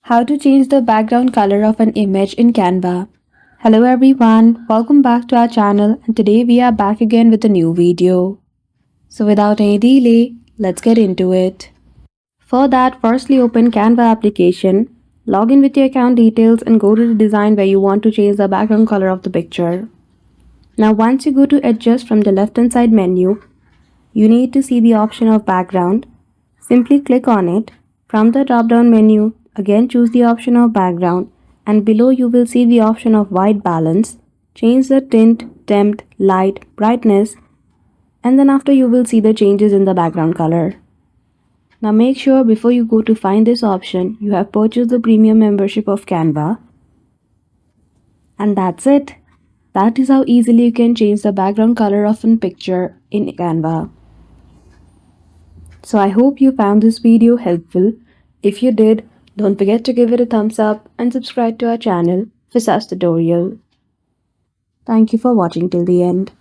How to change the background color of an image in Canva. Hello everyone, welcome back to our channel and today we are back again with a new video. So without any delay, let's get into it. For that, firstly open Canva application, log in with your account details and go to the design where you want to change the background color of the picture. Now once you go to adjust from the left hand side menu, you need to see the option of background. Simply click on it. From the drop down menu, again choose the option of background and below you will see the option of white balance. Change the tint, temp, light, brightness and then after you will see the changes in the background color. Now make sure before you go to find this option, you have purchased the premium membership of Canva. And that's it. That is how easily you can change the background color of a picture in Canva. So I hope you found this video helpful. If you did, don't forget to give it a thumbs up and subscribe to our channel for such tutorial. Thank you for watching till the end.